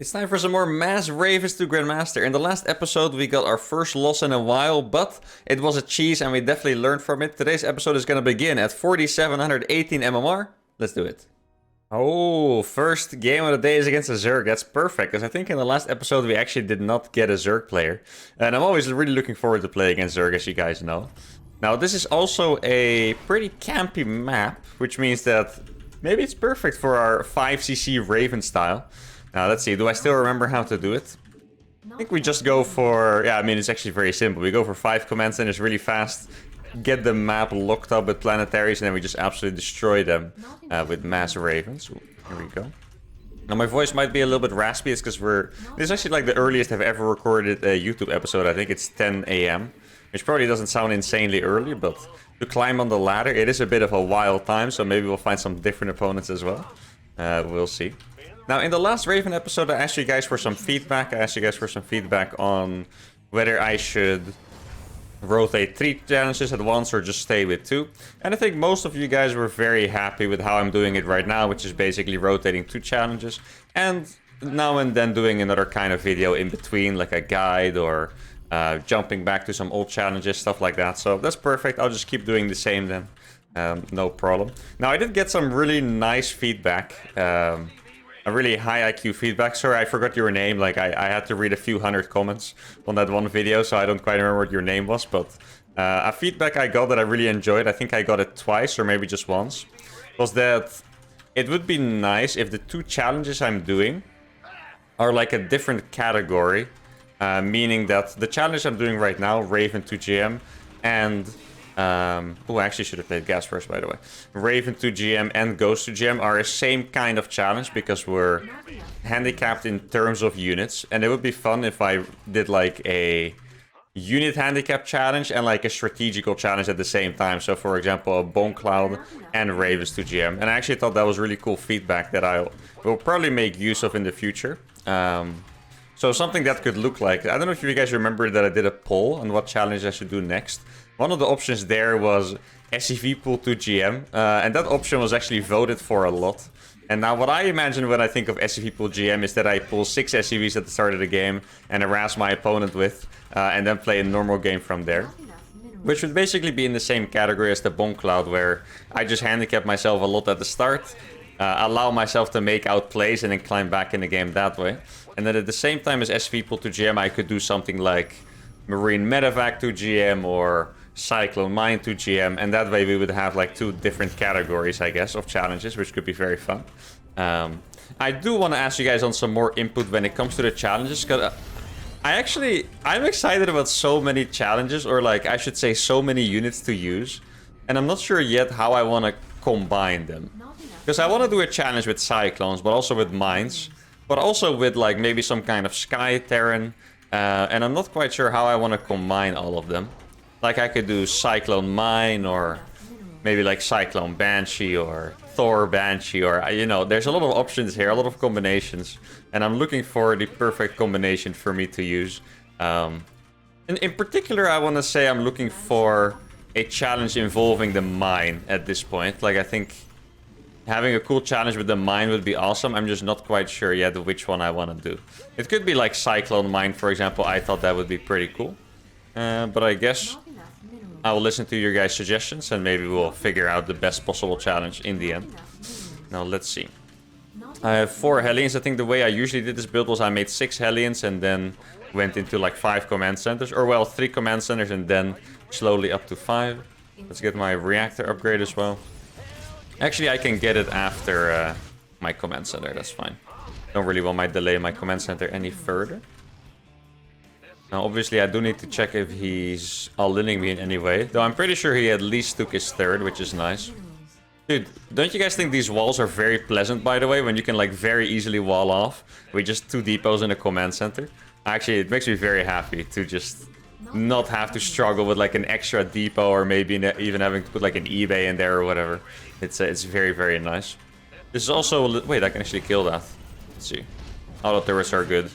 It's time for some more mass ravens to Grandmaster. In the last episode we got our first loss in a while, but it was a cheese and we definitely learned from it. Today's episode is going to begin at 4718 MMR. Let's do it. Oh, first game of the day is against a Zerg. That's perfect, because I think in the last episode we actually did not get a Zerg player. And I'm always really looking forward to playing against Zerg, as you guys know. Now, this is also a pretty campy map, which means that maybe it's perfect for our 5cc Raven style. Now, let's see. Do I still remember how to do it? I think we just go for... Yeah, I mean, it's actually very simple. We go for 5 command centers really fast, get the map locked up with planetaries, and then we just absolutely destroy them with mass ravens. Ooh, here we go. Now, my voice might be a little bit raspy. It's because this is actually like the earliest I've ever recorded a YouTube episode. I think it's 10 a.m., which probably doesn't sound insanely early, but to climb on the ladder, it is a bit of a wild time, so maybe we'll find some different opponents as well. We'll see. Now, in the last Raven episode, I asked you guys for some feedback. I asked you guys for some feedback on whether I should rotate 3 challenges at once or just stay with 2. And I think most of you guys were very happy with how I'm doing it right now, which is basically rotating 2 challenges. And now and then doing another kind of video in between, like a guide or jumping back to some old challenges, stuff like that. So that's perfect. I'll just keep doing the same then. No problem. Now, I did get some really nice feedback. A really high IQ feedback. Sorry, I forgot your name. Like, I had to read a few hundred comments on that one video, so I don't quite remember what your name was. But a feedback I got that I really enjoyed, I think I got it twice or maybe just once, was that it would be nice if the 2 challenges I'm doing are like a different category. Meaning that the challenge I'm doing right now, Raven to GM, and... oh, I actually should have played gas first, by the way. Raven to GM and Ghost to GM are the same kind of challenge because we're handicapped in terms of units. And it would be fun if I did like a unit handicap challenge and like a strategical challenge at the same time. So, for example, a Bone Cloud and Ravens to GM. And I actually thought that was really cool feedback that I will probably make use of in the future. So something that could look like... I don't know if you guys remember that I did a poll on what challenge I should do next. One of the options there was SCV pool to GM, and that option was actually voted for a lot. And now what I imagine when I think of SCV pool GM is that I pull 6 SCVs at the start of the game and harass my opponent with, and then play a normal game from there. Which would basically be in the same category as the Bomb Cloud, where I just handicap myself a lot at the start, allow myself to make out plays and then climb back in the game that way. And then at the same time as SCV pool to GM, I could do something like Marine Medevac to GM or Cyclone Mine to GM, and that way we would have like 2 different categories, I guess, of challenges, which could be very fun. I do want to ask you guys on some more input when it comes to the challenges, because I'm excited about so many challenges, or like I should say so many units to use, and I'm not sure yet how I want to combine them. Because I want to do a challenge with Cyclones, but also with Mines, but also with like maybe some kind of Sky Terran, and I'm not quite sure how I want to combine all of them. Like, I could do Cyclone Mine, or maybe like Cyclone Banshee, or Thor Banshee, or, you know, there's a lot of options here, a lot of combinations. And I'm looking for the perfect combination for me to use. In particular, I want to say I'm looking for a challenge involving the Mine at this point. Like, I think having a cool challenge with the Mine would be awesome. I'm just not quite sure yet which one I want to do. It could be like Cyclone Mine, for example. I thought that would be pretty cool. But I guess I will listen to your guys' suggestions and maybe we'll figure out the best possible challenge in the end. Now, let's see. I have 4 Hellions. I think the way I usually did this build was I made 6 Hellions and then went into like 5 command centers. Or, well, 3 command centers and then slowly up to 5. Let's get my reactor upgrade as well. Actually, I can get it after my command center. That's fine. Don't really want to delay my command center any further. Now, obviously, I do need to check if he's all-inning me in any way. Though I'm pretty sure he at least took his 3rd, which is nice. Dude, don't you guys think these walls are very pleasant, by the way? When you can, like, very easily wall off with just 2 depots in a command center? Actually, it makes me very happy to just not have to struggle with, like, an extra depot or maybe even having to put, like, an eBay in there or whatever. It's very, very nice. This is also... Wait, I can actually kill that. Let's see. Auto turrets are good.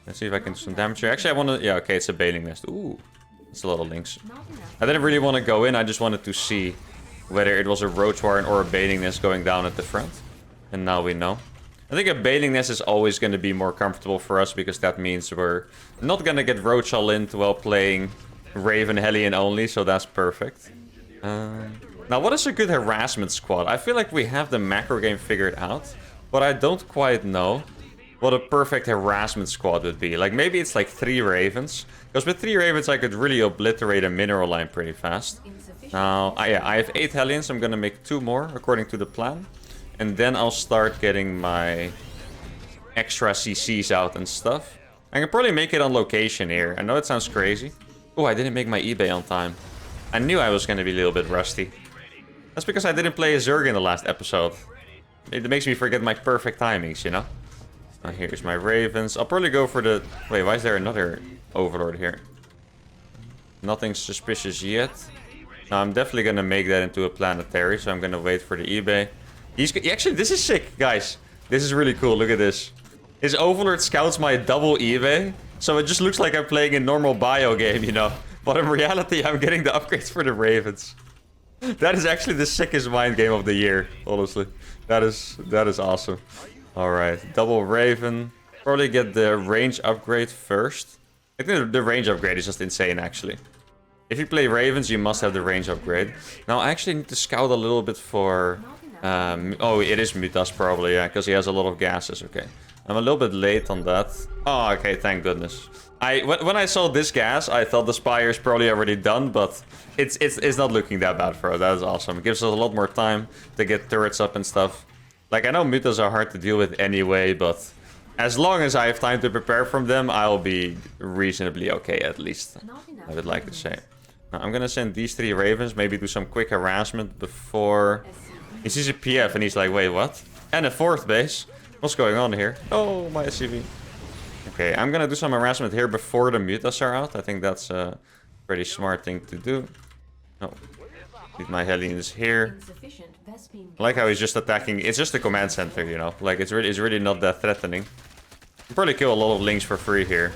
Let's see if I can do some damage here. Actually, I want to... Yeah, okay, it's a bailing nest. Ooh, that's a lot of links. I didn't really want to go in. I just wanted to see whether it was a roach warren or a bailing nest going down at the front. And now we know. I think a bailing nest is always going to be more comfortable for us because that means we're not going to get roach all into while playing Raven Hellion only, so that's perfect. Now, what is a good harassment squad? I feel like we have the macro game figured out, but I don't quite know what a perfect harassment squad would be. Like, maybe it's like 3 ravens, because with 3 ravens I could really obliterate a mineral line pretty fast. Now, yeah, I have 8 Hellions. I'm going to make 2 more according to the plan. And then I'll start getting my extra CCs out and stuff. I can probably make it on location here. I know it sounds crazy. Oh, I didn't make my eBay on time. I knew I was going to be a little bit rusty. That's because I didn't play a Zerg in the last episode. It makes me forget my perfect timings, you know? Now here's my ravens. I'll probably go for the... Wait, why is there another overlord here? Nothing suspicious yet. Now, I'm definitely going to make that into a planetary, so I'm going to wait for the eBay. Actually, this is sick, guys. This is really cool. Look at this. His Overlord scouts my double eBay. So it just looks like I'm playing a normal bio game, you know. But in reality, I'm getting the upgrades for the Ravens. That is actually the sickest mind game of the year, honestly. That is awesome. Alright, double Raven. Probably get the range upgrade first. I think the range upgrade is just insane, actually. If you play Ravens, you must have the range upgrade. Now, I actually need to scout a little bit for... oh, it is Mutas probably, yeah, because he has a lot of gases. Okay, I'm a little bit late on that. Oh, okay, thank goodness. When I saw this gas, I thought the Spire is probably already done, but it's not looking that bad for us. That is awesome. It gives us a lot more time to get turrets up and stuff. Like, I know Mutas are hard to deal with anyway, but as long as I have time to prepare from them, I'll be reasonably okay, at least. I would like to say. Now, I'm gonna send these 3 Ravens, maybe do some quick harassment before... He sees a PF and he's like, wait, what? And a 4th base? What's going on here? Oh, my SCV. Okay, I'm gonna do some harassment here before the Mutas are out. I think that's a pretty smart thing to do. Oh, leave my Hellions here. I like how he's just attacking. It's just a command center, you know? Like, it's really not that threatening. You probably kill a lot of Lings for free here.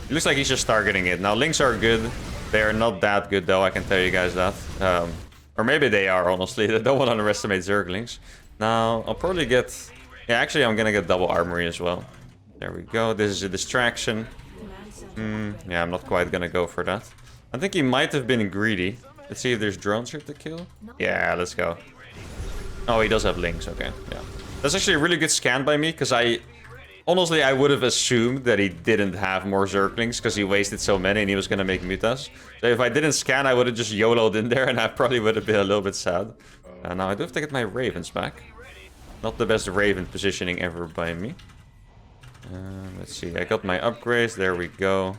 It looks like he's just targeting it. Now, Lings are good. They are not that good, though, I can tell you guys that. Or maybe they are, honestly. I don't want to underestimate Zerglings. Now, I'll probably get... Yeah, actually, I'm gonna get double armory as well. There we go. This is a distraction. Yeah, I'm not quite gonna go for that. I think he might have been greedy. Let's see if there's drones here to kill. Yeah, let's go. Oh, he does have Lings. Okay, yeah. That's actually a really good scan by me, because honestly, I would have assumed that he didn't have more Zerglings because he wasted so many and he was going to make Mutas. So if I didn't scan, I would have just YOLO'd in there and I probably would have been a little bit sad. Now I do have to get my Ravens back. Not the best Raven positioning ever by me. Let's see, I got my upgrades. There we go.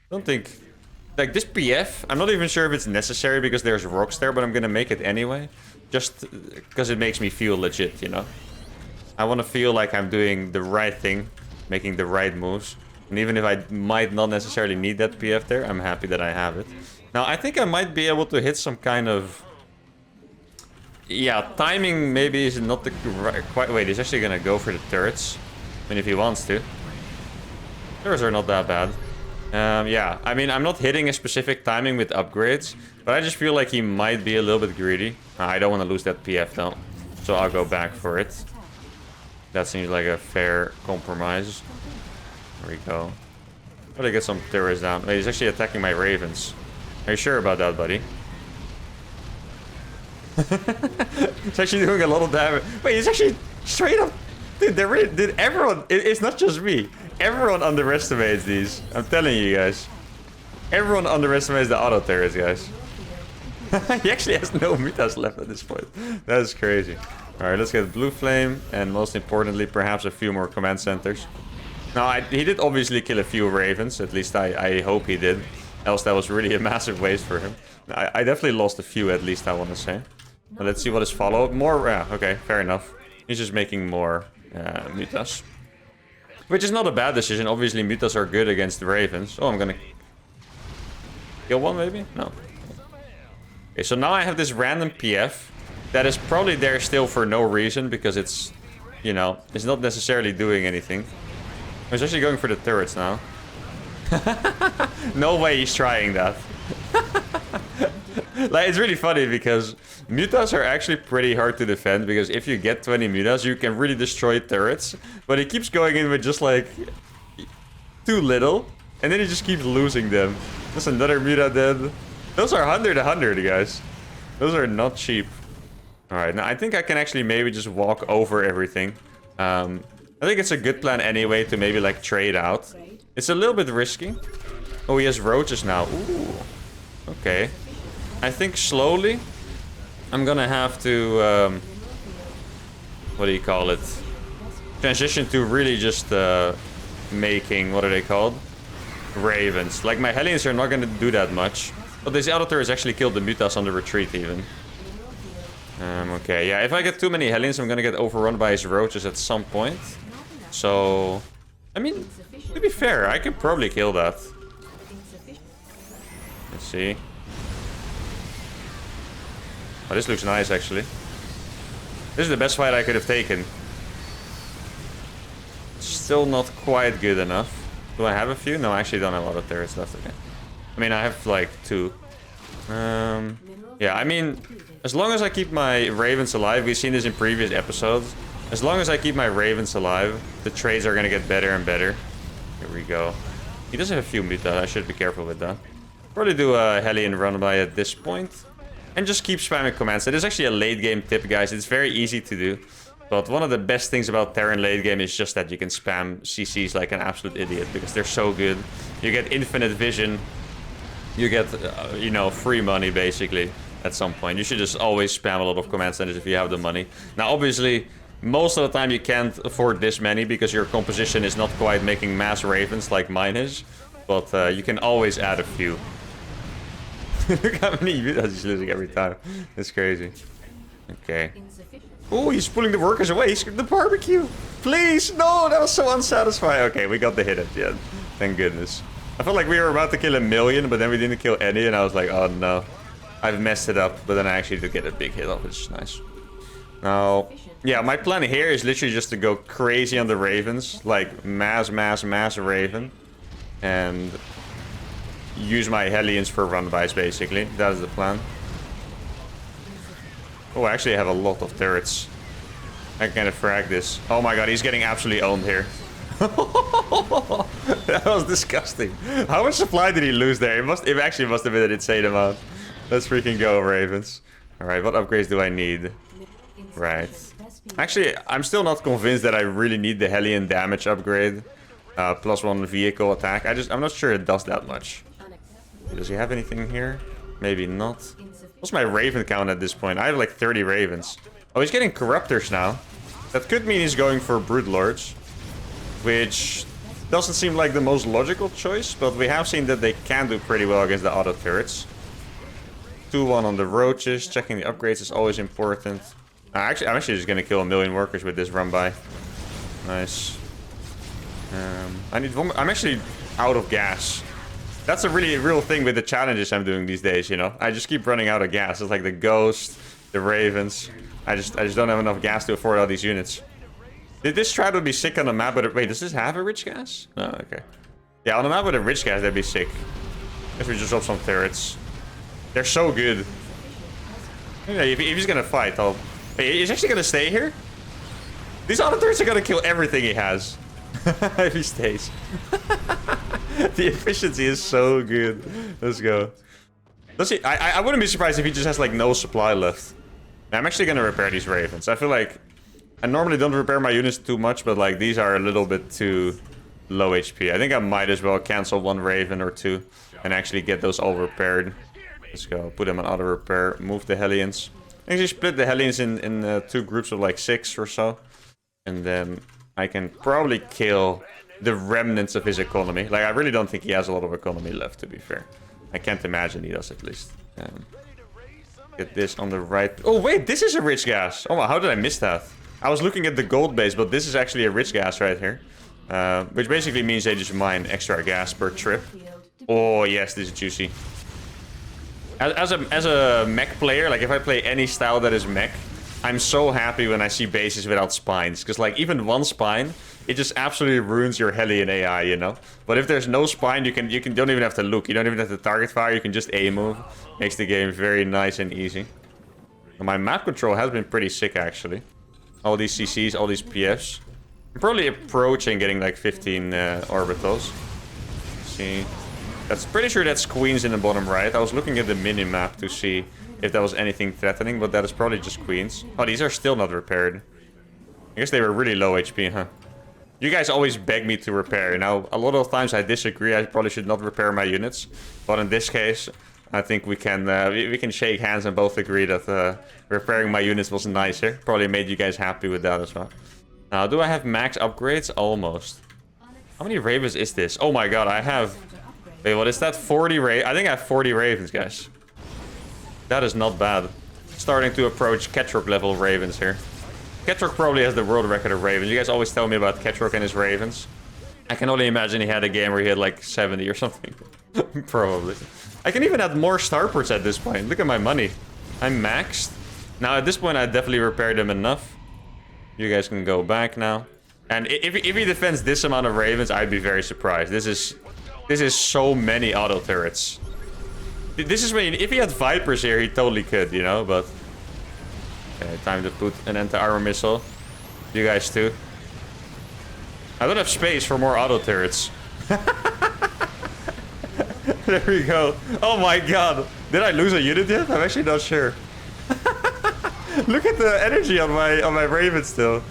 Don't think... Like, this PF, I'm not even sure if it's necessary because there's rocks there, but I'm going to make it anyway. Just because it makes me feel legit, you know? I want to feel like I'm doing the right thing, making the right moves. And even if I might not necessarily need that PF there, I'm happy that I have it. Now, I think I might be able to hit some kind of... Yeah, timing maybe is not the right... Wait, he's actually going to go for the turrets. I mean, if he wants to. Turrets are not that bad. Yeah, I mean, I'm not hitting a specific timing with upgrades, but I just feel like he might be a little bit greedy. I don't want to lose that PF though, so I'll go back for it. That seems like a fair compromise. There we go. Gotta get some turrets down. Wait, he's actually attacking my Ravens. Are you sure about that, buddy? It's actually doing a lot of damage. Wait, he's actually straight up... Dude, everyone... It's not just me. Everyone underestimates these. I'm telling you guys. Everyone underestimates the auto turrets, guys. He actually has no Mutas left at this point. That is crazy. Alright, let's get Blue Flame. And most importantly, perhaps a few more command centers. Now, he did obviously kill a few Ravens. At least I hope he did. Else that was really a massive waste for him. I definitely lost a few, at least, I want to say. But let's see what his follow-up. More... Yeah, okay, fair enough. He's just making more Mutas. Which is not a bad decision. Obviously, Mutas are good against the Ravens. Oh, I'm gonna... Kill one, maybe? No. Okay, so now I have this random PF that is probably there still for no reason, because it's, you know, it's not necessarily doing anything. He's actually going for the turrets now. No way he's trying that. Like, it's really funny because mutas are actually pretty hard to defend, because if you get 20 mutas, you can really destroy turrets. But he keeps going in with just like too little, and then he just keeps losing them. That's another muta dead. Those are 100, guys. Those are not cheap. All right, now I think I can actually maybe just walk over everything. I think it's a good plan anyway to maybe like trade out. It's a little bit risky. Oh, he has roaches now. Ooh. Okay. I think slowly I'm gonna have to what do you call it? Transition to really just making, what are they called? Ravens. Like, my Hellions are not gonna do that much. But this other turret actually killed the mutas on the retreat even. Okay, yeah, if I get too many Hellions, I'm gonna get overrun by his roaches at some point. So, I mean, to be fair, I could probably kill that. Let's see. Oh, this looks nice, actually. This is the best fight I could have taken. Still not quite good enough. Do I have a few? No, I actually don't have a lot of turrets left. Okay. I mean, I have like 2. Yeah, I mean, as long as I keep my ravens alive, we've seen this in previous episodes. As long as I keep my ravens alive, the trades are gonna get better and better. Here we go. He does have a few mutas. I should be careful with that. Probably do a Hellion run by at this point. And just keep spamming commands. It is actually a late game tip, guys. It's very easy to do. But one of the best things about Terran late game is just that you can spam CCs like an absolute idiot, because they're so good. You get infinite vision. You get, you know, free money basically at some point. You should just always spam a lot of command centers if you have the money. Now, obviously, most of the time you can't afford this many because your composition is not quite making mass ravens like mine is. But you can always add a few. Look how many mutas he's losing every time. That's crazy. Okay. Oh, he's pulling the workers away. He's the barbecue. Please, no, that was so unsatisfying. Okay, we got the hit at the end. Thank goodness. I felt like we were about to kill 1,000,000, but then we didn't kill any, and I was like, oh no. I've messed it up, but then I actually did get a big hit off, which is nice. Now, yeah, my plan here is literally just to go crazy on the ravens. Like, mass raven. And use my Hellions for run-bys, basically. That is the plan. Oh, I actually have a lot of turrets. I can frag this. Oh my god, he's getting absolutely owned here. That was disgusting. How much supply did he lose there? It actually must have been an insane amount. Let's freaking go, ravens. Alright, what upgrades do I need? Right. Actually, I'm still not convinced that I really need the Hellion damage upgrade. +1 vehicle attack. I'm not sure it does that much. Does he have anything here? Maybe not. What's my raven count at this point? I have like 30 ravens. Oh, he's getting corruptors now. That could mean he's going for broodlords, which doesn't seem like the most logical choice, but we have seen that they can do pretty well against the auto turrets. 2-1 on the roaches. Checking the upgrades is always important. I'm actually just gonna kill 1,000,000 workers with this run by. Nice. I need one. I'm actually out of gas. That's a really real thing with the challenges I'm doing these days, you know. I just keep running out of gas. It's like the ghost, the ravens. I just don't have enough gas to afford all these units. Did this strat would be sick on the map, but wait, does this have a rich gas? Oh, okay. Yeah, on the map with a rich gas, that'd be sick. If we just drop some turrets. They're so good. Yeah, if he's gonna fight, I'll... Hey, he's actually gonna stay here? These auto turrets are gonna kill everything he has. If he stays. The efficiency is so good. Let's go. Let's see. I wouldn't be surprised if he just has like no supply left. I'm actually gonna repair these ravens. I feel like I normally don't repair my units too much, but like these are a little bit too low HP. I think I might as well cancel 1 raven or 2 and actually get those all repaired. Let's go. Put them on auto repair. Move the Hellions. Actually split the Hellions in 2 groups of like 6 or so. And then I can probably kill the remnants of his economy. Like, I really don't think he has a lot of economy left, to be fair. I can't imagine he does, at least. Get this on the right. Oh, wait, this is a rich gas. Oh, how did I miss that? I was looking at the gold base, but this is actually a rich gas right here. Which basically means they just mine extra gas per trip. Oh, yes, this is juicy. As a mech player, like, if I play any style that is mech, I'm so happy when I see bases without spines. Because, like, even 1 spine it just absolutely ruins your Hellion AI, you know? But if there's no spine, you don't even have to look. You don't even have to target fire. You can just A move. Makes the game very nice and easy. And my map control has been pretty sick, actually. All these CCs, all these PFs. I'm probably approaching getting like 15 orbitals. Let's see. That's pretty sure that's queens in the bottom right. I was looking at the mini-map to see if there was anything threatening, but that is probably just queens. Oh, these are still not repaired. I guess they were really low HP, huh? You guys always beg me to repair. Now, a lot of times I disagree. I probably should not repair my units. But in this case, I think we can shake hands and both agree that repairing my units was nicer. Probably made you guys happy with that as well. Now, do I have max upgrades? Almost. How many ravens is this? Oh my god, I have... Wait, what is that? 40 ravens? I think I have 40 ravens, guys. That is not bad. Starting to approach Ketrock level ravens here. Ketrock probably has the world record of ravens. You guys always tell me about Ketrock and his ravens. I can only imagine he had a game where he had like 70 or something. Probably. I can even add more starports at this point. Look at my money. I'm maxed. Now at this point I definitely repaired them enough. You guys can go back now. And if he defends this amount of ravens, I'd be very surprised. This is so many auto turrets. This is when, if he had Vipers here, he totally could, you know, but... Okay, time to put an anti-armor missile. You guys too. I don't have space for more auto turrets. There we go. Oh my god. Did I lose a unit yet? I'm actually not sure. Look at the energy on my Raven still.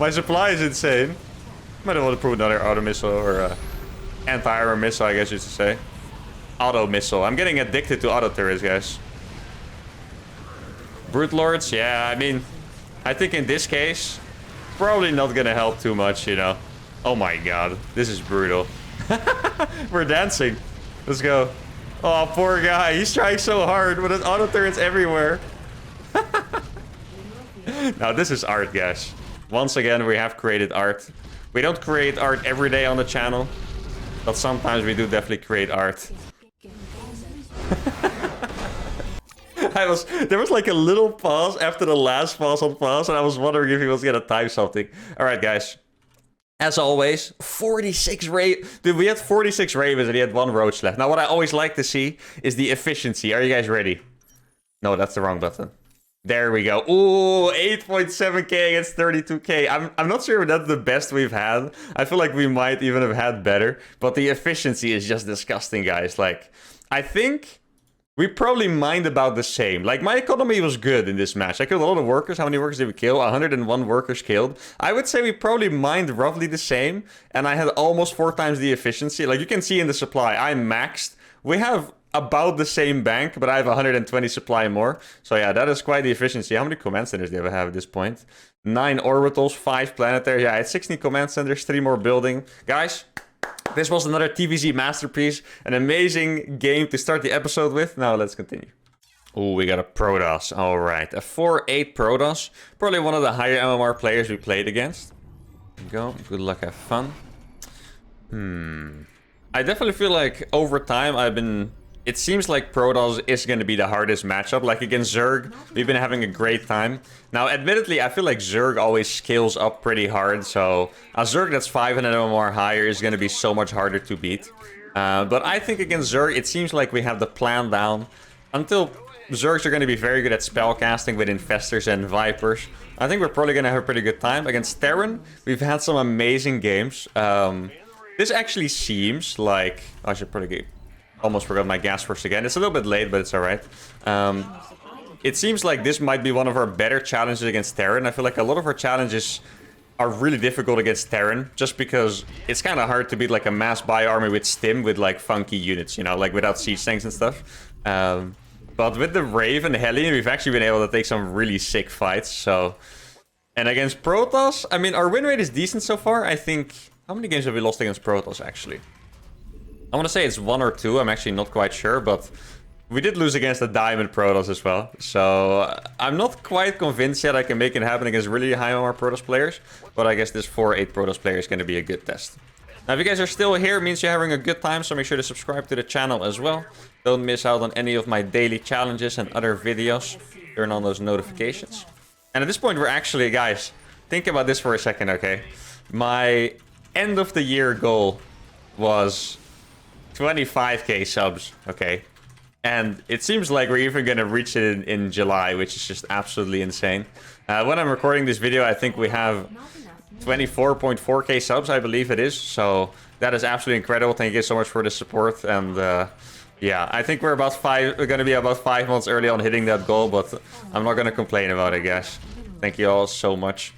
My supply is insane. Might want to put another auto missile or anti-armor missile, I guess you should say. Auto missile. I'm getting addicted to auto turrets, guys. Brute Lords, yeah, I mean, I think in this case, probably not gonna help too much, you know. Oh my god, this is brutal. We're dancing. Let's go. Oh, poor guy. He's trying so hard, but there's auto turrets everywhere. Now, this is art, guys. Once again, we have created art. We don't create art every day on the channel, but sometimes we do definitely create art. There was like a little pause after the last pause on pause, and I was wondering if he was gonna type something. Alright, guys. As always, 46 ravens. Dude, we had 46 ravens and he had 1 roach left. Now, what I always like to see is the efficiency. Are you guys ready? No, that's the wrong button. There we go. Ooh, 8.7k against 32k. I'm not sure if that's the best we've had. I feel like we might even have had better. But the efficiency is just disgusting, guys. Like, I think... we probably mined about the same. Like, my economy was good in this match. I killed a lot of workers. How many workers did we kill? 101 workers killed. I would say we probably mined roughly the same. And I had almost 4 times the efficiency. Like, you can see in the supply, I'm maxed. We have about the same bank, but I have 120 supply more. So yeah, that is quite the efficiency. How many command centers do you ever have at this point? 9 orbitals, 5 planetary. Yeah, I had 16 command centers, 3 more building. Guys... this was another TVZ masterpiece. An amazing game to start the episode with. Now let's continue. Oh, we got a Protoss. Alright, a 4-8 Protoss. Probably one of the higher MMR players we played against. There we go. Good luck, have fun. I definitely feel like over time I've been... it seems like Protoss is going to be the hardest matchup. Like against Zerg, we've been having a great time. Now, admittedly, I feel like Zerg always scales up pretty hard. So a Zerg that's 500 MMR higher is going to be so much harder to beat. But I think against Zerg, it seems like we have the plan down. Until Zergs are going to be very good at spellcasting with Infestors and Vipers. I think we're probably going to have a pretty good time. Against Terran, we've had some amazing games. This actually seems like... I should probably get... almost forgot my gas force again. It's a little bit late, but it's alright. It seems like this might be one of our better challenges against Terran. I feel like a lot of our challenges are really difficult against Terran, just because it's kind of hard to beat like a mass buy army with stim with like funky units, you know, like without siege tanks and stuff. But with the Raven Hellion, we've actually been able to take some really sick fights. So, and against Protoss, I mean, our win rate is decent so far. I think, how many games have we lost against Protoss actually? I want to say it's 1 or 2. I'm actually not quite sure, but we did lose against the Diamond Protoss as well. So I'm not quite convinced yet I can make it happen against really high MMR Protoss players. But I guess this 4-8 Protoss player is going to be a good test. Now, if you guys are still here, it means you're having a good time. So make sure to subscribe to the channel as well. Don't miss out on any of my daily challenges and other videos. Turn on those notifications. And at this point, we're actually, guys, think about this for a second, okay? My end of the year goal was 25k subs, okay? And it seems like we're even gonna reach it in July, which is just absolutely insane. When I'm recording this video, I think we have 24.4k subs, I believe it is. So that is absolutely incredible. Thank you so much for the support. And yeah, I think we're gonna be about 5 months early on hitting that goal, but I'm not gonna complain about it, guys. Thank you all so much.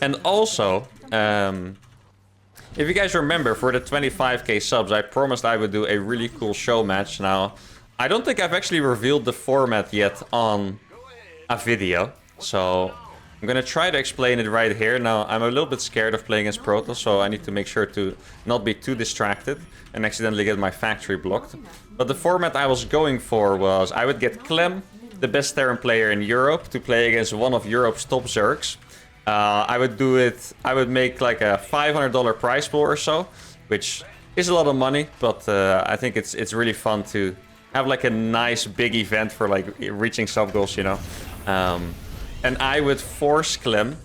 And also, if you guys remember, for the 25k subs, I promised I would do a really cool show match. Now, I don't think I've actually revealed the format yet on a video, so I'm gonna try to explain it right here. Now, I'm a little bit scared of playing as Protoss, so I need to make sure to not be too distracted and accidentally get my factory blocked. But the format I was going for was I would get Clem, the best Terran player in Europe, to play against one of Europe's top Zergs. I would make like a $500 prize pool or so, which is a lot of money, but I think it's really fun to have like a nice big event for like reaching sub goals, you know. And I would force Clem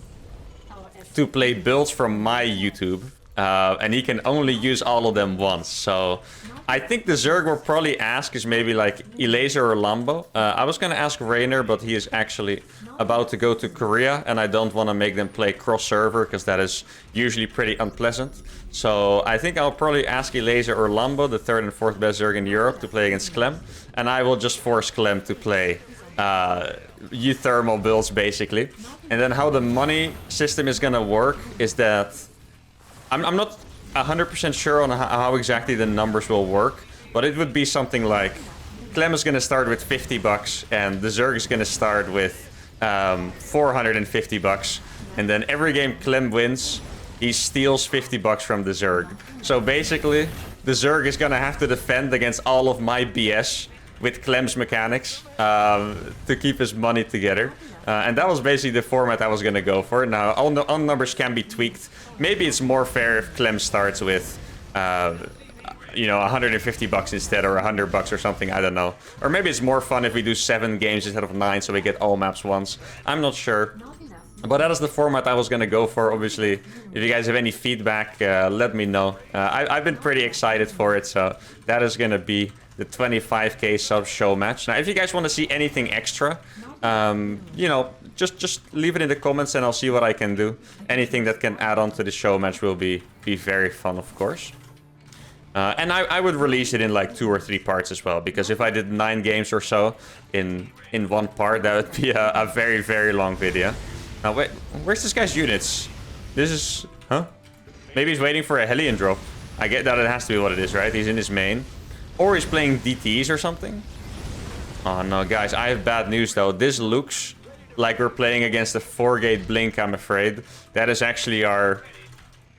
to play builds from my YouTube, and he can only use all of them once. So I think the Zerg will probably ask is maybe like Elaser or Lambo. I was gonna ask Rainer, but he is actually about to go to Korea, and I don't want to make them play cross-server because that is usually pretty unpleasant. So I think I'll probably ask Elaser or Lambo, the third and fourth best Zerg in Europe, to play against Clem, and I will just force Clem to play uThermal builds, basically. And then how the money system is gonna work is that I'm not 100% sure on how exactly the numbers will work, but it would be something like Clem is gonna start with $50 and the Zerg is gonna start with $450, and then every game Clem wins, he steals $50 from the Zerg. So basically, the Zerg is gonna have to defend against all of my BS with Clem's mechanics to keep his money together. And that was basically the format I was gonna go for. Now, all numbers can be tweaked. Maybe it's more fair if Clem starts with, you know, $150 instead, or $100 or something, I don't know. Or maybe it's more fun if we do 7 games instead of 9, so we get all maps once. I'm not sure. But that is the format I was gonna go for. Obviously, if you guys have any feedback, let me know. I've been pretty excited for it, so that is gonna be the 25k sub show match. Now, if you guys want to see anything extra, you know, just leave it in the comments and I'll see what I can do. Anything that can add on to the show match will be very fun, of course. And I would release it in like 2 or 3 parts as well, because if I did 9 games or so in one part, that would be a very long video. Now, wait, where's this guy's units? This is... huh? Maybe he's waiting for a Hellion drop. I get that it has to be what it is, right? He's in his main. Or he's playing DTs or something. Oh no, guys, I have bad news though. This looks like we're playing against a 4-gate blink, I'm afraid. That is actually our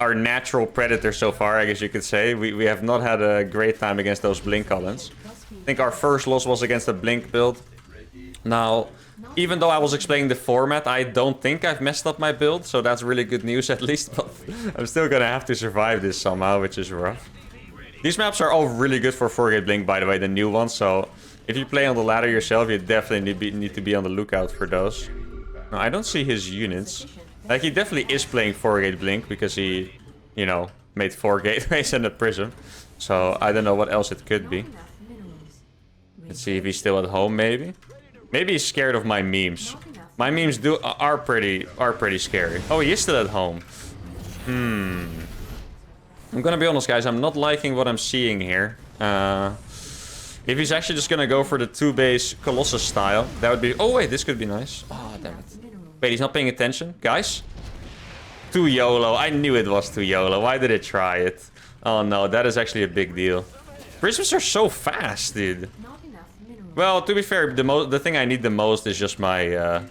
natural predator so far, I guess you could say. We have not had a great time against those blink columns. I think our first loss was against a blink build. Now, even though I was explaining the format, I don't think I've messed up my build, so that's really good news at least. But I'm still gonna have to survive this somehow, which is rough. These maps are all really good for 4-gate blink, by the way, the new ones. So if you play on the ladder yourself, you definitely need to be on the lookout for those. No, I don't see his units. Like, he definitely is playing 4-gate blink because he, you know, made 4 gateways and a prism. So I don't know what else it could be. Let's see if he's still at home, maybe. Maybe he's scared of my memes. My memes are pretty scary. Oh, he is still at home. I'm gonna be honest, guys, I'm not liking what I'm seeing here. If he's actually just gonna go for the 2-base Colossus style, that would be... oh, wait, this could be nice. Oh, damn it. Wait, he's not paying attention? Guys? Too YOLO. I knew it was too YOLO. Why did it try it? Oh, no, that is actually a big deal. Prisms are so fast, dude. Well, to be fair, the thing I need the most is just my...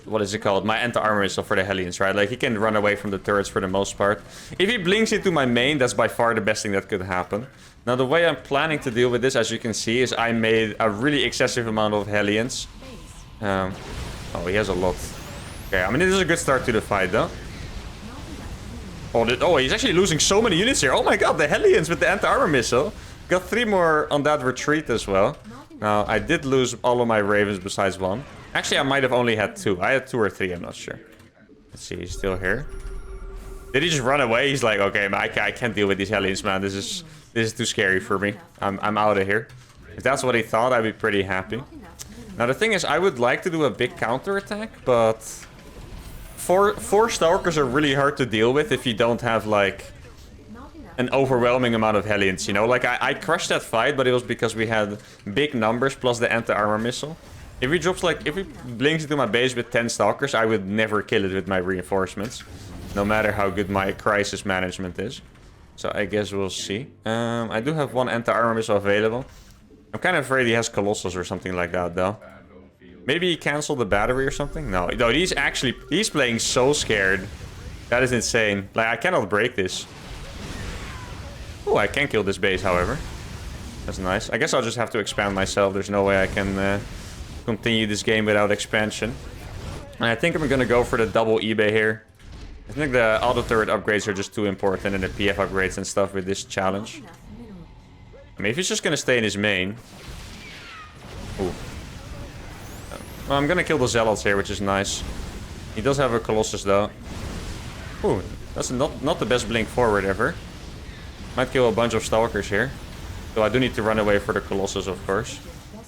what is it called? My anti-armor missile for the Hellions, right? Like, he can run away from the turrets for the most part. If he blinks into my main, that's by far the best thing that could happen. Now, the way I'm planning to deal with this, as you can see, is I made a really excessive amount of Hellions. Oh, he has a lot. Okay, I mean, this is a good start to the fight, though. Oh, he's actually losing so many units here. Oh my god, the Hellions with the anti-armor missile. Got 3 more on that retreat as well. Now, I did lose all of my Ravens besides 1. Actually, I might have only had 2. I had 2 or 3, I'm not sure. Let's see, he's still here. Did he just run away? He's like, okay, man, I can't deal with these Hellions, man. This is too scary for me. I'm out of here. If that's what he thought, I'd be pretty happy. Now the thing is, I would like to do a big counter attack, but four Stalkers are really hard to deal with if you don't have like an overwhelming amount of Hellions, you know? Like I crushed that fight, but it was because we had big numbers plus the anti-armor missile. If he drops like, if he blinks into my base with 10 Stalkers, I would never kill it with my reinforcements. No matter how good my crisis management is. So I guess we'll see. I do have one anti-armor missile available. I'm kind of afraid he has Colossus or something like that, though. Maybe he canceled the battery or something? No, he's playing so scared. That is insane. Like, I cannot break this. Oh, I can kill this base, however. That's nice. I guess I'll just have to expand myself. There's no way I can continue this game without expansion. And I think I'm going to go for the double eBay here. I think the auto turret upgrades are just too important, and the PF upgrades and stuff with this challenge. I mean, if he's just gonna stay in his main. Ooh. Well, I'm gonna kill the Zealots here, which is nice. He does have a Colossus, though. Ooh, that's not the best blink forward ever. Might kill a bunch of Stalkers here. So I do need to run away for the Colossus, of course.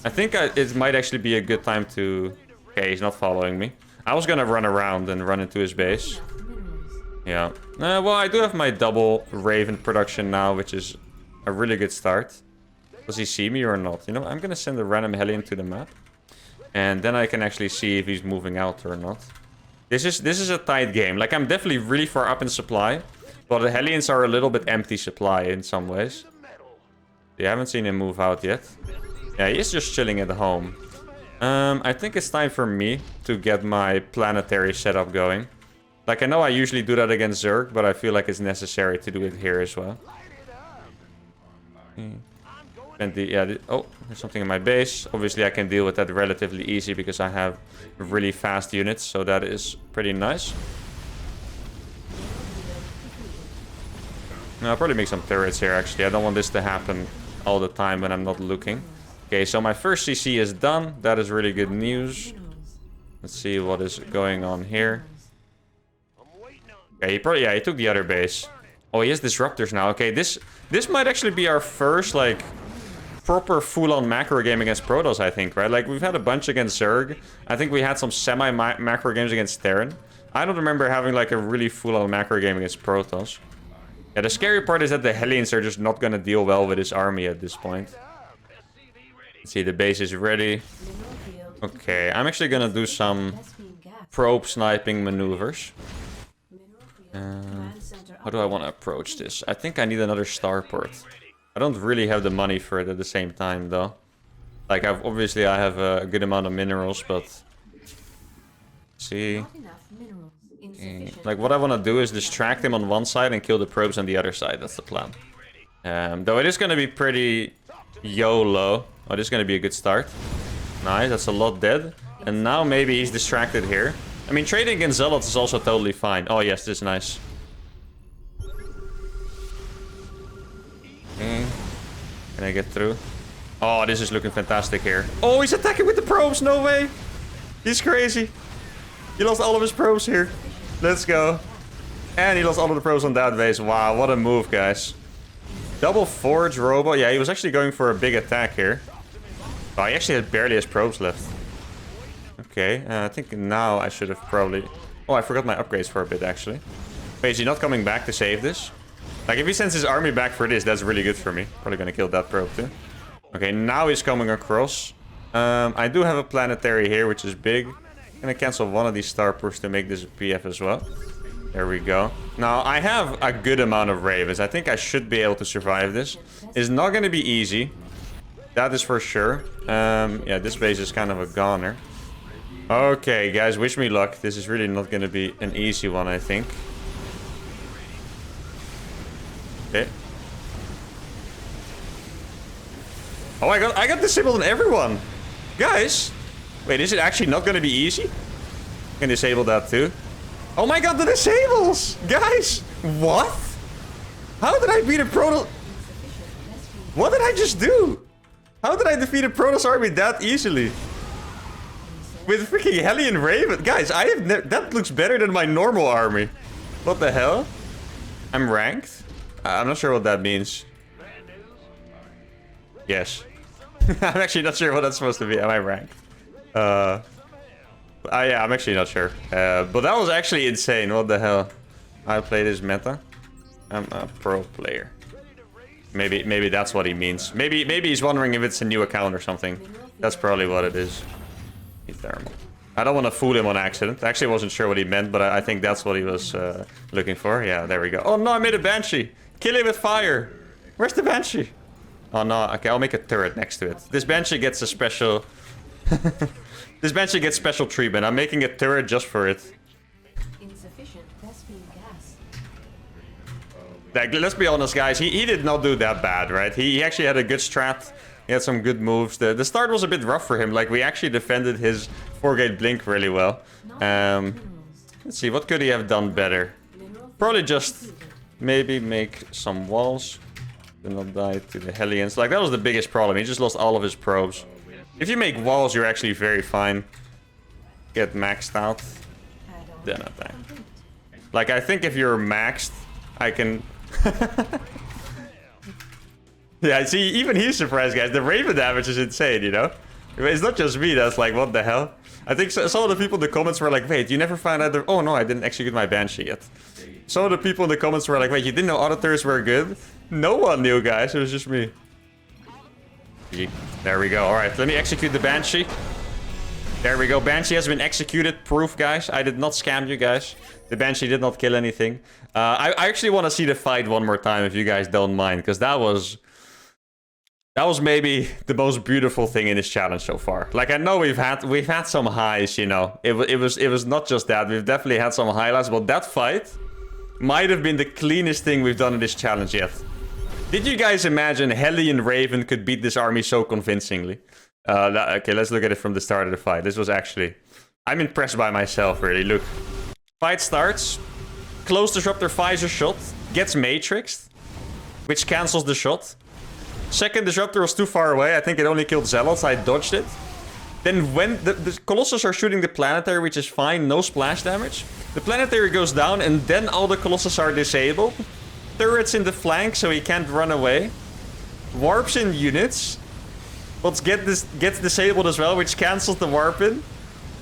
I think it might actually be a good time to... Okay, he's not following me. I was gonna run around and run into his base. Yeah. Well, I do have my double Raven production now, which is a really good start. Does he see me or not? You know, I'm gonna send a random Hellion to the map. And then I can actually see if he's moving out or not. This is a tight game. Like, I'm definitely really far up in supply. But the Hellions are a little bit empty supply in some ways. You haven't seen him move out yet. Yeah, he is just chilling at home. I think it's time for me to get my planetary setup going. Like, I know I usually do that against Zerg, but I feel like it's necessary to do it here as well. Oh, there's something in my base. Obviously, I can deal with that relatively easy because I have really fast units, so that is pretty nice. I'll probably make some turrets here, actually. I don't want this to happen all the time when I'm not looking. Okay, so my first CC is done. That is really good news. Let's see what is going on here. Okay, he took the other base. Oh, he has disruptors now. Okay, this might actually be our first, like, proper full-on macro game against Protoss, I think, right? Like, we've had a bunch against Zerg. I think we had some semi-macro games against Terran. I don't remember having, like, a really full-on macro game against Protoss. Yeah, the scary part is that the Hellions are just not gonna deal well with his army at this point. Let's see, the base is ready. Okay, I'm actually gonna do some probe sniping maneuvers. How do I want to approach this? I think I need another starport. I don't really have the money for it at the same time, though. Like, obviously I have a good amount of minerals, but... See? Okay. Like, what I want to do is distract him on one side and kill the probes on the other side. That's the plan. Though it is going to be pretty YOLO. Oh, this is going to be a good start. Nice, that's a lot dead. And now maybe he's distracted here. I mean, trading against Zealots is also totally fine. Oh, yes, this is nice. Okay. Can I get through? Oh, this is looking fantastic here. Oh, he's attacking with the probes. No way. He's crazy. He lost all of his probes here. Let's go. And he lost all of the probes on that base. Wow, what a move, guys. Double forge robo. Yeah, he was actually going for a big attack here. Oh, he actually had barely his probes left. Okay, I think now I should have probably... Oh, I forgot my upgrades for a bit, actually. Wait, is he not coming back to save this? Like, if he sends his army back for this, that's really good for me. Probably gonna kill that probe, too. Okay, now he's coming across. I do have a planetary here, which is big. I'm gonna cancel one of these starports to make this a PF as well. There we go. Now, I have a good amount of Ravens. I think I should be able to survive this. It's not gonna be easy. That is for sure. Yeah, this base is kind of a goner. Okay, guys, wish me luck. This is really not gonna be an easy one, I think. Okay. Oh, I got disabled on everyone. Guys. Wait, is it actually not gonna be easy? I can disable that too. Oh my god, the disables! Guys! What? How did I beat a Protoss? What did I just do? How did I defeat a Protoss army that easily? With freaking Hellion Raven. Guys, that looks better than my normal army. What the hell? I'm ranked? I'm not sure what that means. Yes. I'm actually not sure what that's supposed to be. Am I ranked? Yeah, I'm actually not sure. But that was actually insane. What the hell? I play this meta. I'm a pro player. Maybe that's what he means. Maybe he's wondering if it's a new account or something. That's probably what it is. uThermal. I don't want to fool him on accident. I actually wasn't sure what he meant, but I think that's what he was looking for. Yeah, there we go. Oh no, I made a Banshee. Kill it with fire. Where's the Banshee? Oh no, okay, I'll make a turret next to it. This Banshee gets a special... This Banshee gets special treatment. I'm making a turret just for it. Insufficient Vespene gas. Like, let's be honest, guys. He did not do that bad, right? He actually had a good strat. He had some good moves. The start was a bit rough for him. Like, we actually defended his 4-gate blink really well. Let's see, what could he have done better? Probably just maybe make some walls. Do not die to the Hellions. Like, that was the biggest problem. He just lost all of his probes. If you make walls, you're actually very fine. Get maxed out. Then attack. Like, I think if you're maxed, I can... Yeah, see, even he's surprised, guys. The Raven damage is insane, you know? It's not just me that's like, what the hell? I think some of the people in the comments were like, wait, you never found out the... Oh, no, I didn't execute my Banshee yet. Some of the people in the comments were like, wait, you didn't know auditors were good? No one knew, guys. It was just me. There we go. All right, let me execute the Banshee. There we go. Banshee has been executed. Proof, guys. I did not scam you guys. The Banshee did not kill anything. I actually want to see the fight one more time, if you guys don't mind, because that was maybe the most beautiful thing in this challenge so far. Like, I know we've had some highs, you know. It was not just that. We've definitely had some highlights, but that fight might have been the cleanest thing we've done in this challenge yet. Did you guys imagine Hellion Raven could beat this army so convincingly? Okay, let's look at it from the start of the fight. This was actually... I'm impressed by myself, really. Look. Fight starts. Close Disruptor fires a shot. Gets Matrixed. Which cancels the shot. Second Disruptor was too far away. I think it only killed Zealots. I dodged it. Then when the Colossus are shooting the Planetary, which is fine. No splash damage. The Planetary goes down and then all the Colossus are disabled. Turrets in the flank so he can't run away. Warps in units. But gets disabled as well, which cancels the warp in.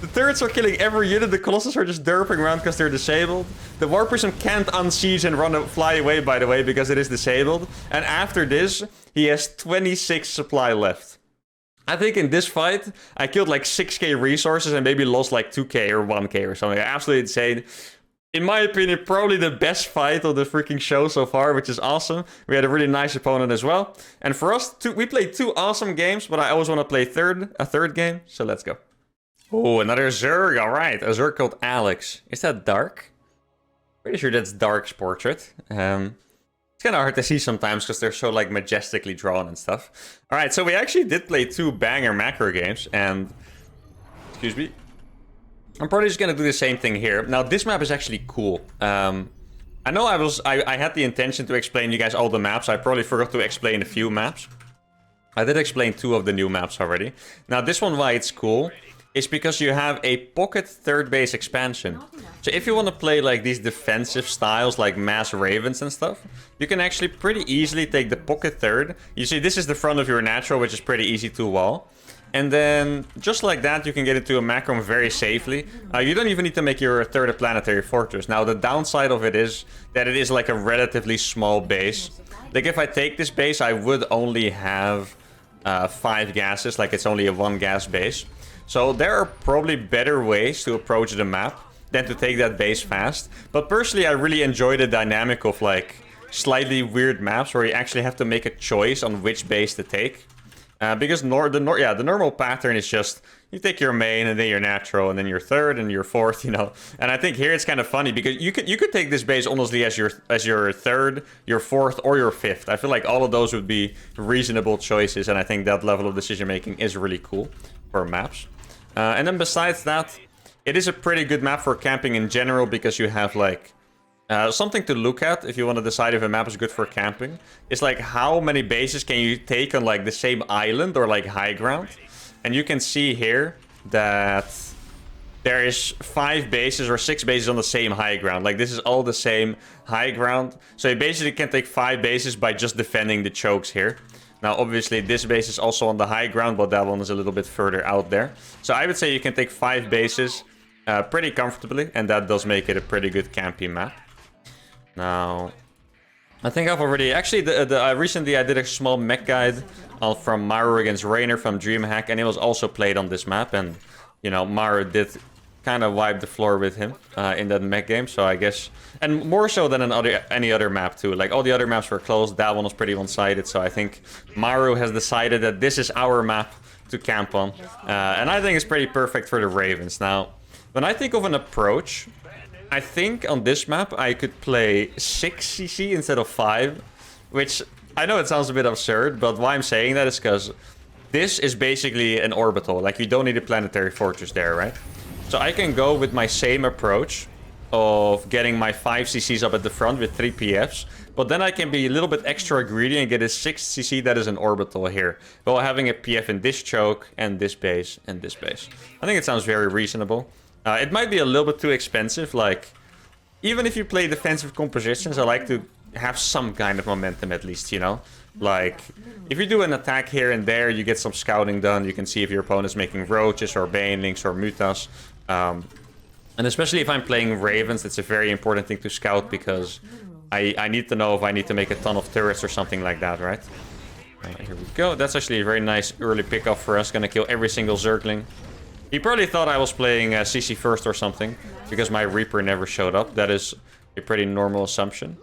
The turrets are killing every unit. The Colossus are just derping around because they're disabled. The Warpersm can't unsiege and fly away, by the way, because it is disabled. And after this, he has 26 supply left. I think in this fight, I killed like 6k resources and maybe lost like 2k or 1k or something. Absolutely insane. In my opinion, probably the best fight of the freaking show so far, which is awesome. We had a really nice opponent as well. And for us, we played 2 awesome games, but I always want to play a third game. So let's go. Oh, another Zerg. All right, a Zerg called Alex. Is that Dark? Pretty sure that's Dark's portrait. It's kind of hard to see sometimes because they're so like majestically drawn and stuff. All right, so we actually did play 2 banger macro games, and excuse me. I'm probably just gonna do the same thing here. Now, this map is actually cool. I know I had the intention to explain you guys all the maps. I probably forgot to explain a few maps. I did explain 2 of the new maps already. Now, this one, why it's cool, is because you have a pocket third base expansion. So if you want to play like these defensive styles like mass ravens and stuff, you can actually pretty easily take the pocket third. You see, this is the front of your natural, which is pretty easy to wall. And then, just like that, you can get into a macro very safely. You don't even need to make your third a planetary fortress. Now, the downside of it is that it is like a relatively small base. Like, if I take this base, I would only have 5 gases. Like, it's only a 1 gas base. So, there are probably better ways to approach the map than to take that base fast. But personally, I really enjoy the dynamic of, like, slightly weird maps where you actually have to make a choice on which base to take. Because the normal pattern is just you take your main and then your natural and then your third and your fourth, you know. And I think here it's kind of funny because you could take this base honestly as your third, your fourth, or your fifth. I feel like all of those would be reasonable choices, and I think that level of decision making is really cool for maps. And then besides that, it is a pretty good map for camping in general because you have like something to look at if you want to decide if a map is good for camping. It's like how many bases can you take on like the same island or like high ground. And you can see here that there is 5 bases or 6 bases on the same high ground. Like, this is all the same high ground. So you basically can take 5 bases by just defending the chokes here. Now, obviously, this base is also on the high ground, but that one is a little bit further out there. So I would say you can take 5 bases pretty comfortably, and that does make it a pretty good campy map. Now, I think I've already... Actually, recently I did a small mech guide from Maru against Rainer from DreamHack, and it was also played on this map. And, you know, Maru did kind of wipe the floor with him in that mech game, so I guess... And more so than any other map, too. Like, all the other maps were closed, that one was pretty one-sided, so I think Maru has decided that this is our map to camp on. And I think it's pretty perfect for the Ravens. Now, when I think of an approach, I think on this map I could play 6 CC instead of 5, which I know it sounds a bit absurd, but why I'm saying that is because this is basically an orbital. Like, you don't need a planetary fortress there, right? So I can go with my same approach of getting my 5 CCs up at the front with 3 PFs, but then I can be a little bit extra greedy and get a 6 CC that is an orbital here, while having a PF in this choke and this base and this base. I think it sounds very reasonable. It might be a little bit too expensive. Like, even if you play defensive compositions, I like to have some kind of momentum at least, you know? Like, if you do an attack here and there, you get some scouting done. You can see if your opponent's making roaches or banelings or mutas. And especially if I'm playing Ravens, it's a very important thing to scout, because I need to know if I need to make a ton of turrets or something like that, right? Here we go. That's actually a very nice early pickup for us. Gonna kill every single Zergling. He probably thought I was playing CC first or something, because my Reaper never showed up. That is a pretty normal assumption.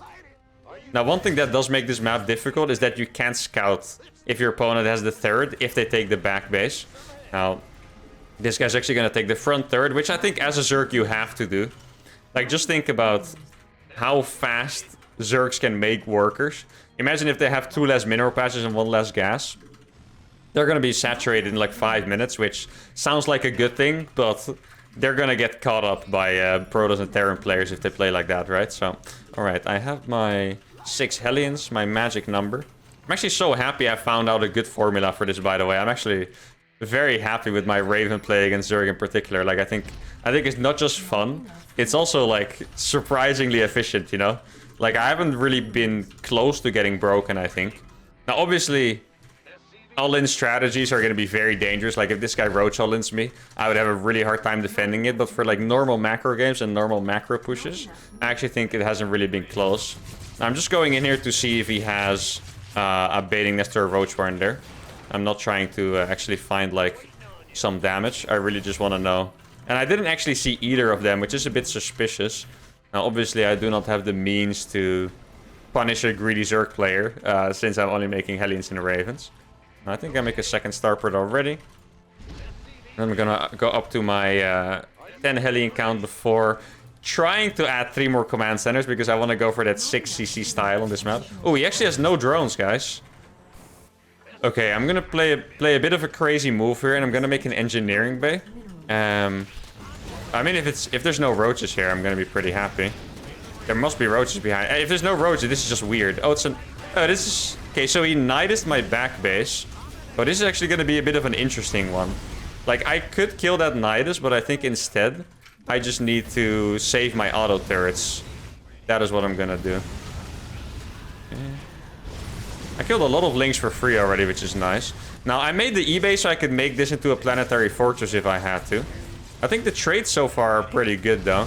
Now, one thing that does make this map difficult is that you can't scout if your opponent has the third, if they take the back base. Now, this guy's actually going to take the front third, which I think as a Zerg you have to do. Like, just think about how fast Zergs can make workers. Imagine if they have 2 less mineral patches and 1 less gas. They're going to be saturated in like 5 minutes, which sounds like a good thing, but they're going to get caught up by Protoss and Terran players if they play like that, right? So, alright, I have my 6 Hellions, my magic number. I'm actually so happy I found out a good formula for this, by the way. I'm actually very happy with my Raven play against Zerg in particular. Like, I think it's not just fun, it's also like surprisingly efficient, you know? Like, I haven't really been close to getting broken, I think. Now, obviously, all-in strategies are going to be very dangerous. Like, if this guy roach all-ins me, I would have a really hard time defending it. But for like normal macro games and normal macro pushes, I actually think it hasn't really been close. Now, I'm just going in here to see if he has a baiting nest or a roach warren there. I'm not trying to actually find like some damage. I really just want to know. And I didn't actually see either of them, which is a bit suspicious. Now, obviously, I do not have the means to punish a greedy Zerg player, since I'm only making Hellions and Ravens. I think I make a second starport already. Then I'm gonna go up to my 10 Hellion count before trying to add 3 more command centers, because I want to go for that 6 CC style on this map. Oh, he actually has no drones, guys. Okay, I'm gonna play a bit of a crazy move here, and I'm gonna make an engineering bay. I mean, if there's no roaches here, I'm gonna be pretty happy. There must be roaches behind. If there's no roaches, this is just weird. Oh, it's an... Oh, this is... Okay, so he nidused my back base. But this is actually gonna be a bit of an interesting one. Like, I could kill that nidus, but I think instead, I just need to save my auto turrets. That is what I'm gonna do. Okay. I killed a lot of links for free already, which is nice. Now, I made the E-base so I could make this into a planetary fortress if I had to. I think the traits so far are pretty good, though.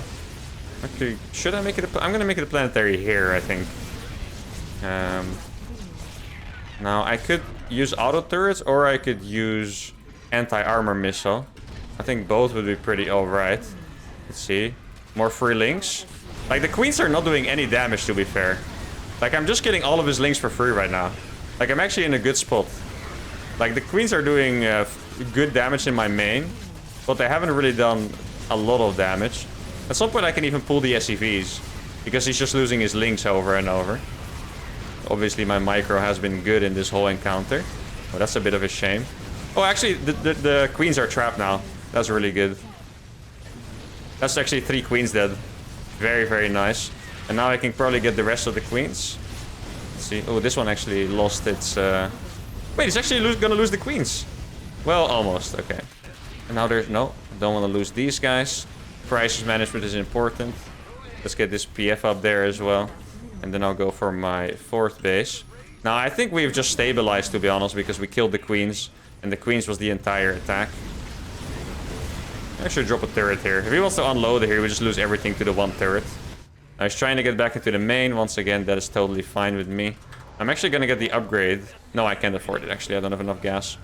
Actually, should I make it I'm gonna make it a planetary here, I think. Now, I could use auto turrets, or I could use anti-armor missile. I think both would be pretty alright. Let's see. More free links. Like, the queens are not doing any damage, to be fair. Like, I'm just getting all of his links for free right now. Like, I'm actually in a good spot. Like, the queens are doing good damage in my main, but they haven't really done a lot of damage. At some point, I can even pull the SCVs, because he's just losing his links over and over. Obviously, my micro has been good in this whole encounter. Oh, that's a bit of a shame. Oh, actually, the queens are trapped now. That's really good. That's actually 3 queens dead. Very, very nice. And now I can probably get the rest of the queens. Let's see. Oh, this one actually lost its... Wait, it's actually gonna lose the queens. Well, almost. Okay. And now there's... No, don't want to lose these guys. Crisis management is important. Let's get this PF up there as well. And then I'll go for my 4th base. Now, I think we've just stabilized, to be honest, because we killed the queens. And the queens was the entire attack. I should drop a turret here. If he wants to unload here, we just lose everything to the 1 turret. I was trying to get back into the main. Once again, that is totally fine with me. I'm actually going to get the upgrade. No, I can't afford it, actually. I don't have enough gas.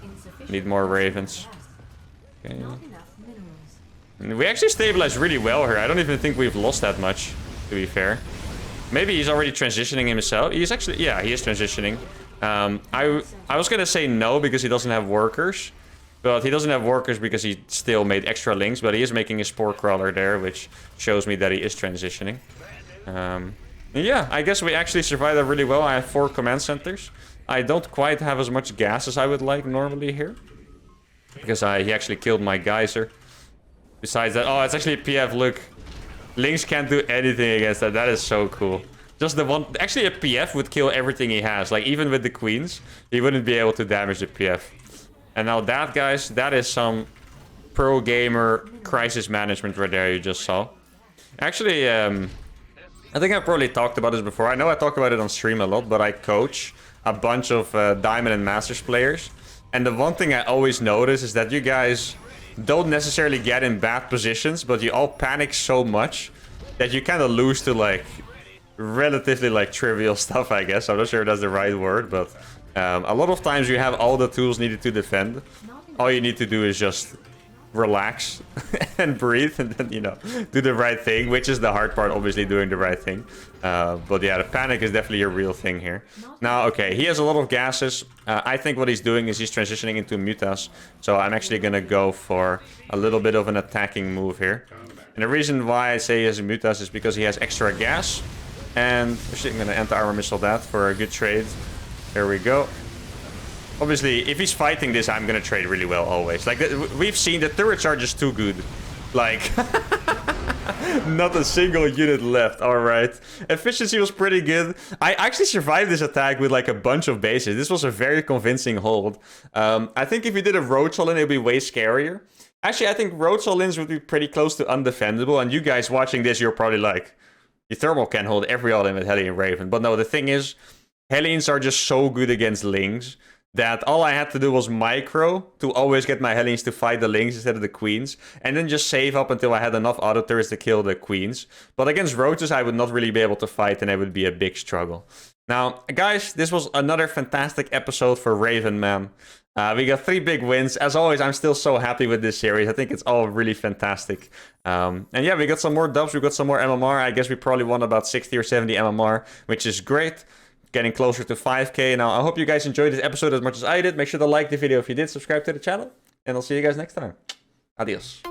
Need more ravens. Okay. And we actually stabilized really well here. I don't even think we've lost that much, to be fair. Maybe he's already transitioning himself. He's actually... Yeah, he is transitioning. I was going to say no because he doesn't have workers. But he doesn't have workers because he still made extra links. But he is making a spore crawler there, which shows me that he is transitioning. Yeah, I guess we actually survived that really well. I have 4 command centers. I don't quite have as much gas as I would like normally here. Because he actually killed my geyser. Besides that... Oh, it's actually a PF. Look. Lynx can't do anything against that. That is so cool. Just the one... Actually, a PF would kill everything he has. Like, even with the queens, he wouldn't be able to damage the PF. And now that, guys, that is some pro gamer crisis management right there you just saw. Actually, I think I probably talked about this before. I know I talk about it on stream a lot, but I coach a bunch of Diamond and Masters players. And the one thing I always notice is that you guys don't necessarily get in bad positions, but you all panic so much that you kind of lose to, like, relatively, like, trivial stuff, I guess. I'm not sure if that's the right word, but a lot of times you have all the tools needed to defend. All you need to do is just relax and breathe and then, you know, do the right thing, which is the hard part, obviously, doing the right thing. But yeah, the panic is definitely a real thing here. Now, okay, he has a lot of gases. I think what he's doing is he's transitioning into Mutas. So I'm actually going to go for a little bit of an attacking move here. And the reason why I say he has a Mutas is because he has extra gas. And actually, I'm going to anti-armor missile that for a good trade. There we go. Obviously, if he's fighting this, I'm going to trade really well always. Like, we've seen the turrets are just too good. Like, not a single unit left. All right. Efficiency was pretty good. I actually survived this attack with, like, a bunch of bases. This was a very convincing hold. I think if we did a roach all-in, it would be way scarier. Actually, I think roach all-ins would be pretty close to undefendable. And you guys watching this, you're probably like, uThermal can hold every all-in with Hellion Raven. But no, the thing is, Hellions are just so good against Lings that all I had to do was micro to always get my Hellions to fight the Lings instead of the Queens. And then just save up until I had enough auto turrets to kill the Queens. But against Roaches, I would not really be able to fight and it would be a big struggle. Now, guys, this was another fantastic episode for Raven Man. We got 3 big wins. As always, I'm still so happy with this series. I think it's all really fantastic. And yeah, we got some more dubs. We got some more MMR. I guess we probably won about 60 or 70 MMR, which is great. Getting closer to 5k. Now, I hope you guys enjoyed this episode as much as I did. Make sure to like the video if you did. Subscribe to the channel. And I'll see you guys next time. Adios.